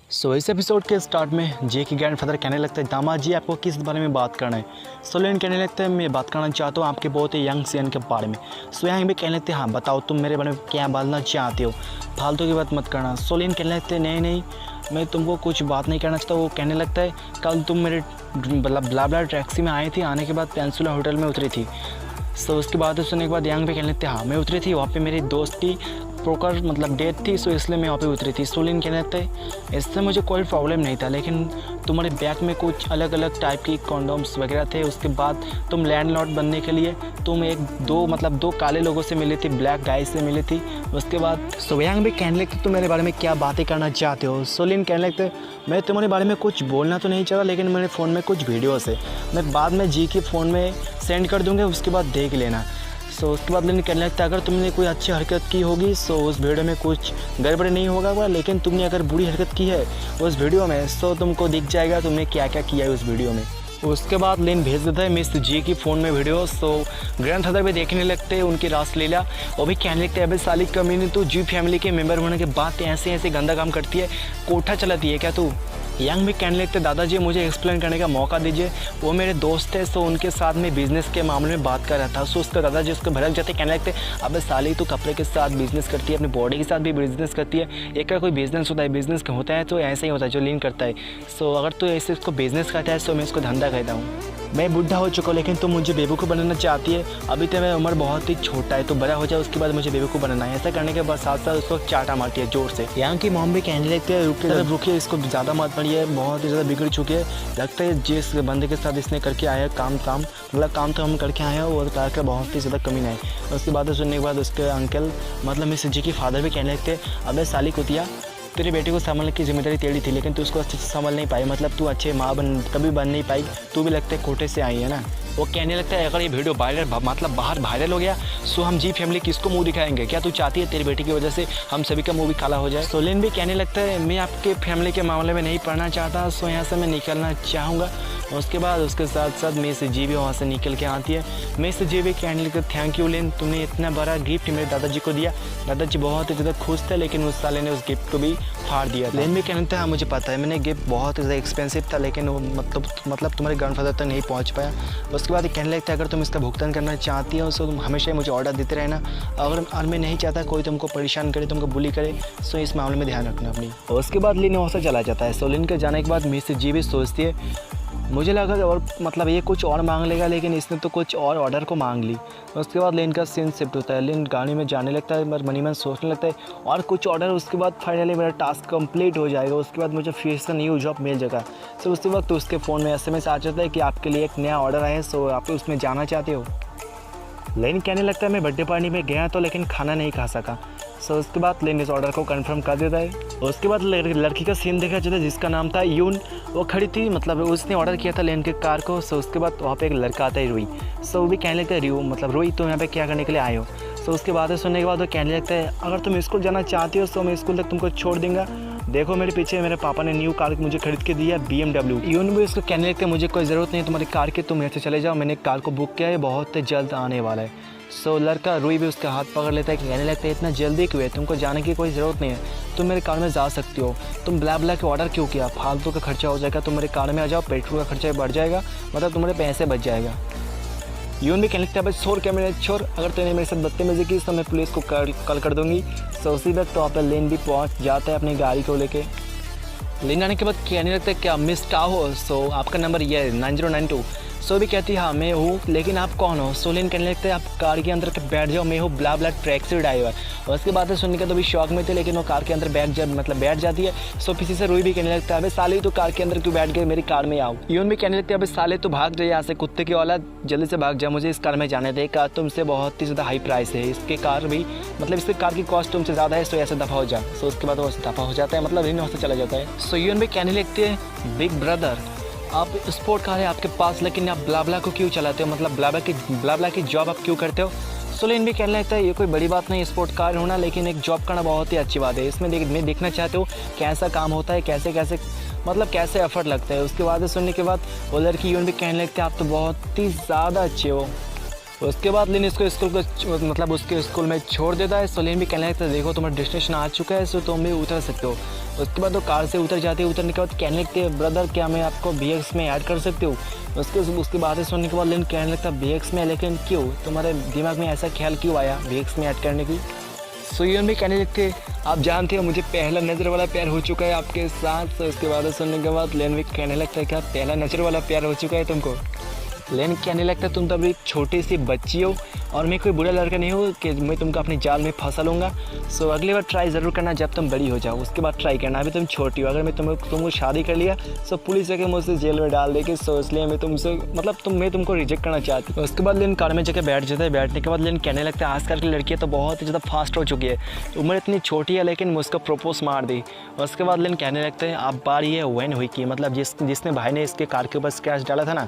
इस एपिसोड के स्टार्ट में जे के ग्रैंडफादर कहने लगता है, दामाद जी आपको किस बारे में बात करना है। लेन कहने लगता है, मैं बात करना चाहता हूँ आपके बहुत ही यंग सियन के बारे में। यंग भी कहने लगते हैं, हाँ बताओ तुम मेरे बारे में क्या बोलना चाहते हो, फालतू की बात मत करना। लेन कहने लगते हैं, नहीं मैं तुमको कुछ बात नहीं करना चाहता। वो कहने लगता है, कल तुम मेरे ब्ला टैक्सी में आई थी, आने के बाद पेंसुला होटल में उतरी थी। उसके बाद सुनने के बाद यंग भी कहने लगते हैं, हाँ मैं उतरी थी, वहाँ पे मेरी दोस्त की प्रोकर डेट थी, इसलिए मैं वहाँ पे उतरी थी। लेन कहने लगता है, इससे मुझे कोई प्रॉब्लम नहीं था, लेकिन तुम्हारे बैग में कुछ अलग अलग टाइप की कॉन्डोम्स वगैरह थे। उसके बाद तुम लैंडलॉर्ड बनने के लिए तुम दो काले लोगों से मिली थी, ब्लैक गाय से मिली थी। उसके बाद यंग भी कहने लगते, तुम मेरे बारे में क्या बातें करना चाहते हो। लेन कहने लगते, मैं तुम्हारे बारे में कुछ बोलना तो नहीं चाहता, लेकिन मेरे फ़ोन में कुछ वीडियोस है, मैं बाद में जी के फ़ोन में सेंड कर दूँगा, उसके बाद देख लेना। उसके बाद लेकिन कहने लगता है, अगर तुमने कोई अच्छी हरकत की होगी उस वीडियो में कुछ गड़बड़ नहीं होगा, लेकिन तुमने अगर बुरी हरकत की है उस वीडियो में तुमको दिख जाएगा तुमने क्या क्या किया है उस वीडियो में। उसके बाद लेन भेज देता है मिस जी की फ़ोन में वीडियो। ग्रैंडफादर भी देखने लगते हैं उनकी रासलीला। वो भी कहने लगते हैं, अबे साली कमीने, तू जी फैमिली के मेंबर होने के बाद ऐसे गंदा काम करती है, कोठा चलाती है क्या तू। यंग भी कहने लगते, दादाजी मुझे एक्सप्लेन करने का मौका दीजिए, वो मेरे दोस्त है, उनके साथ में बिज़नेस के मामले में बात कर रहा था। उसका दादाजी उसको भड़क जाते, कहने लगते, अबे साली तू कपड़े के साथ बिज़नेस करती है, अपनी बॉडी के साथ भी बिज़नेस करती है, एक का कोई बिज़नेस होता है, बिज़नेस होता है तो ऐसे ही होता है जो लीन करता है। अगर तू ऐसे इसको बिज़नेस करता है मैं इसको धंधा कहता हूँ। मैं बुढ़ा हो चुका हूँ, लेकिन तुम मुझे बेवकूफ़ बनाना चाहती है। अभी तो मेरी उम्र बहुत ही छोटा है, तो बड़ा हो जाए उसके बाद मुझे बेवकूफ़ बनाना है। ऐसा करने के बाद साथ साथ उसको चाटा मारती है ज़ोर से। यहाँ की मॉम भी कहने लगती है, रुकिए इसको ज़्यादा मत पड़िए, बहुत ही ज़्यादा बिगड़ चुकी है। लगता है जिस बंदे के साथ इसने करके आया काम काम तो हम करके आए हैं, वो करके बहुत ही ज़्यादा कमी नहीं है। उसके बाद सुनने के बाद उसके अंकल मिस जी की फादर भी कहने लगते, अबे साली कुतिया, तेरे बेटे को संभालने की जिम्मेदारी तेरी थी, लेकिन तू उसको अच्छे से संभाल नहीं पाई, तू अच्छे माँ कभी बन नहीं पाई, तू भी लगता है कोटे से आई है ना। वो कहने लगता है, अगर ये वीडियो बाहर वायरल हो गया हम जी फैमिली किसको मुंह दिखाएंगे, क्या तू चाहती है तेरी बेटी की वजह से हम सभी का मुंह भी काला हो जाए। लेन भी कहने लगता है, मैं आपके फैमिली के मामले में नहीं पढ़ना चाहता, यहाँ से मैं निकलना चाहूँगा। उसके बाद उसके साथ साथ मिस जी भी वहाँ से निकल के आती है। मिस जी भी कहने लगता, थैंक यू लेन, तुमने इतना बड़ा गिफ्ट मेरे दादाजी को दिया। दादाजी बहुत ही ज़्यादा खुश थे, लेकिन उस साले ने उस गिफ्ट को भी फाड़ दिया। लेन भी कहने लगता है, हाँ मुझे पता है, मैंने गिफ्ट बहुत ज़्यादा एक्सपेंसिव था, लेकिन वो मतलब तुम्हारे ग्रैंडफादर तक नहीं पहुँच पाया। उसके बाद कहने लगता है, अगर तुम इसका भुगतान करना चाहती हो तुम हमेशा ही मुझे ऑर्डर देते रहना, और मैं नहीं चाहता कोई तुमको परेशान करे, तुमको बुली करे, इस मामले में ध्यान रखना अपनी। उसके बाद लिन वहाँ से चला जाता है। लिन के जाने के बाद मिस जी भी सोचती है, मुझे लगा और ये कुछ और मांग लेगा, लेकिन इसने तो कुछ और ऑर्डर को मांग ली। उसके बाद लेन का सीन शिफ्ट होता है। लेन गाड़ी में जाने लगता है, मनी मन सोचने लगता है और कुछ ऑर्डर। उसके बाद फाइनली मेरा टास्क कंप्लीट हो जाएगा, उसके बाद मुझे फिर से न्यू जॉब मिल जाएगा। उसी वक्त उसके फ़ोन में SMS आ जाता है कि आपके लिए एक नया ऑर्डर आया है, आप उसमें जाना चाहते हो। लेन कहने लगता है, मैं बर्थडे पार्टी में गया तो लेकिन खाना नहीं खा सका। उसके बाद लेन इस ऑर्डर को कंफर्म कर देता है। उसके बाद लड़की का सीन देखा जाता है जिसका नाम था यून। वो खड़ी थी, उसने ऑर्डर किया था लेन के कार को। उसके बाद वहाँ पे एक लड़का आता है, रुई। वो भी कहने लगता है, रुई तुम यहाँ पे क्या करने के लिए आए हो। उसके बाद सुनने के बाद वो कहने लगता है, अगर तुम स्कूल जाना चाहती हो मैं स्कूल तक तुमको छोड़ दूँगा। देखो मेरे पीछे मेरे पापा ने न्यू कार मुझे खरीद के दिया, BMW। यून भी उसको कहने लगता है, मुझे कोई ज़रूरत नहीं है तुम्हारी कार की, तुम यहाँ से चले जाओ, मैंने कार को बुक किया है, बहुत जल्द आने वाला है। लड़का रुई भी उसका हाथ पकड़ लेता है, कहने लगता है, इतना जल्दी क्यों है, तुमको जाने की कोई ज़रूरत नहीं है, तुम मेरे कार में जा सकती हो, तुम ब्ला के ऑर्डर क्यों किया, फालतू का खर्चा हो जाएगा, तुम मेरे कार में आ जाओ, पेट्रोल का खर्चा बढ़ जाएगा, तुम्हारे पैसे बच जाएगा। यून भी कहने लगता है, भाई छोड़ क्या मेरे छोड़, अगर तूने मेरे साथ बदतमीजी की तो मैं पुलिस को कॉल कर दूँगी। उसी वक्त तो वहाँ पर लेन भी पहुँच जाता है अपनी गाड़ी को लेके। लेन आने के बाद कहने लगता है, क्या मिस टा हो, आपका नंबर ये है 9092। भी कहती है, हाँ मैं हूँ, लेकिन आप कौन हो। लेन कहने लगते हैं, आप कार के अंदर बैठ जाओ, मैं हूँ ब्ला टैक्सी ड्राइवर। और उसके बाद सुनने का तो भी शौक में थे, लेकिन वो कार के अंदर बैठ जाती है। पीछे से रुई भी कहने लगता है, अबे साले तो कार के अंदर क्यों बैठ गए, मेरी कार में आओ। यून भी कहने लगते हैं, अबे साले तो भाग जाए यहाँ से, कुत्ते की औलाद, जल्दी से भाग जा, मुझे इस कार में जाने दे, कार तुमसे बहुत ही ज़्यादा हाई प्राइस है, इसके कार भी इसके कार की कॉस्ट तुमसे ज़्यादा है, ऐसे दफ़ा हो जा। उसके बाद वो दफ़ा हो जाता है, इन वहाँ से चला जाता है। यून भी कहने लगते हैं, बिग ब्रदर आप स्पोर्ट कार है आपके पास, लेकिन आप ब्ला को क्यों चलाते हो, ब्ला की जॉब आप क्यों करते हो। लेन भी कहने लगता है, ये कोई बड़ी बात नहीं स्पोर्ट कार होना, लेकिन एक जॉब करना बहुत ही अच्छी बात है, इसमें मैं देखना चाहते हो कैसा काम होता है, कैसे एफर्ट लगता है। उसके बाद सुनने के बाद वो लड़की यून भी कहने लगती है, आप तो बहुत ही ज़्यादा अच्छे हो। उसके बाद लिन इसको स्कूल को मतलब उसके स्कूल में छोड़ देता है। सो लिन भी कहने लगता है देखो तुम्हारा डेस्टिनेशन आ चुका है, सो तुम भी उतर सकते हो। उसके बाद वो कार से उतर जाती है। उतरने के बाद कहने लगते हैं ब्रदर क्या मैं आपको VX में ऐड कर सकती हूँ। उसकी बातें सुनने के बाद लिन कहने लगता है VX में, लेकिन क्यों, तुम्हारे दिमाग में ऐसा ख्याल क्यों आया VX में ऐड करने की। सुयन भी कहने लगते आप जानते हो मुझे पहला नज़र वाला प्यार हो चुका है आपके साथ। तो इसके बाद सुनने के बाद लेन भी कहने लगता है क्या पहला नज़र वाला प्यार हो चुका है तुमको। लेन कहने लगता है तुम तो अभी छोटी सी बच्ची हो और मैं कोई बुरा लड़का नहीं हूँ कि मैं तुमको अपनी जाल में फंसा लूँगा। सो अगली बार ट्राई ज़रूर करना जब तुम बड़ी हो जाओ, उसके बाद ट्राई करना। अभी तुम छोटी हो, अगर मैं तुमको शादी कर लिया सो पुलिस आके मुझसे जेल में डाल देगी। सो इसलिए मैं तुमसे मतलब मैं तुमको रिजेक्ट करना चाहती हूँ। उसके बाद लेन कार में जाकर बैठ जाता है। बैठने के बाद लेन कहने लगता है आजकल की लड़कियाँ तो बहुत ही ज़्यादा फास्ट हो चुकी है, उम्र इतनी छोटी है लेकिन मुझको प्रपोज मार दी। उसके बाद लेन कहने लगते हैं अब बारी है वैन हुई की, मतलब जिसने भाई ने इसके कार के ऊपर स्क्रैच डाला था ना,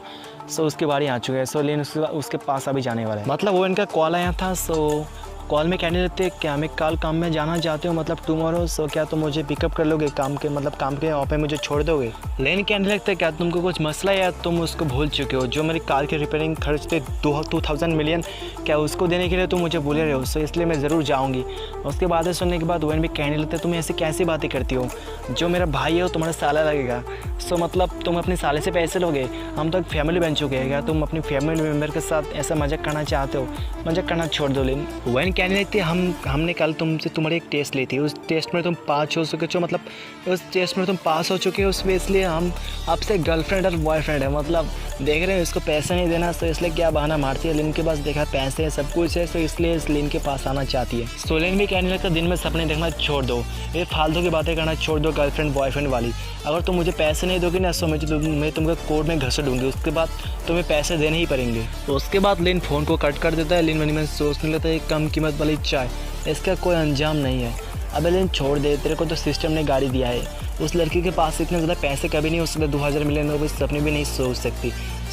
सो उसकी बारी आ चुकी है। सो लेन उसके पास अभी जाने वाला है, मतलब वो इनका कॉल आया था। सो कॉल में कहने लगते क्या मैं कल काम में जाना चाहते हो, मतलब टुमारो, सो क्या तुम मुझे पिकअप कर लोगे काम के वहाँ पे मुझे छोड़ दोगे। लेन कहने लगता है क्या तुमको कुछ मसला है या तुम उसको भूल चुके हो, जो मेरी कार के रिपेयरिंग खर्च थे 2000 मिलियन, क्या उसको देने के लिए तुम मुझे भूले रहे हो। सो इसलिए मैं ज़रूर जाऊँगी। उसके बाद सुनने के बाद वैन भी कहने लगता है तुम ऐसे कैसी बातें करती हो, जो मेरा भाई है वो तुम्हारा साला लगेगा। सो मतलब तुम अपने साले से पैसे लोगे, हम तो एक फैमिली बन चुके हैं, क्या तुम अपनी फैमिली मेम्बर के साथ ऐसा मजाक करना चाहते हो। मजाक करना छोड़ दो। लेन वैन कहने लगती है हमने कल तुमसे तुम्हारी एक टेस्ट ली थी, उस टेस्ट में तुम पास हो चुके हो, मतलब उस टेस्ट में तुम पास हो चुके हो, उसमें इसलिए हम आपसे गर्लफ्रेंड और बॉयफ्रेंड है। मतलब देख रहे हो इसको पैसा नहीं देना, तो इसलिए क्या बहाना मारती है। लिन के पास देखा पैसे है सब कुछ है, तो इसलिए इस लिन के पास आना चाहती है। सो लिन भी कहने लगता दिन में सपने देखना छोड़ दो, ये फालतू की बातें करना छोड़ दो गर्लफ्रेंड बॉयफ्रेंड वाली। अगर तुम मुझे पैसे नहीं दोगी ना, सो मैं तुमको कोर्ट में घसीटूंगी, उसके बाद तुम्हें पैसे देने ही पड़ेंगे। तो उसके बाद लिन फ़ोन को कट कर देता है। लिन मन में सोचने लगता है कम कीमत वाली चाय, इसका कोई अंजाम नहीं है। अबे लेन छोड़ दे, तेरे को तो सिस्टम ने गाड़ी दिया है, उस लड़की के पास इतने ज़्यादा पैसे कभी नहीं हो सकते, 2000 मिलियन रुपये सपने भी नहीं सोच सकती।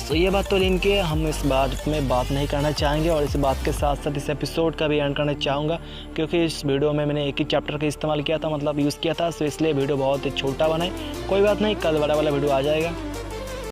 तो ये बात तो लिन के हम इस बात में बात नहीं करना चाहेंगे, और इस बात के साथ साथ इस एपिसोड का भी एंड करना चाहूँगा, क्योंकि इस वीडियो में मैंने एक ही चैप्टर का इस्तेमाल किया था, मतलब यूज़ किया था, तो इसलिए वीडियो बहुत ही छोटा बना है। कोई बात नहीं, कल बड़ा वाला वीडियो आ जाएगा।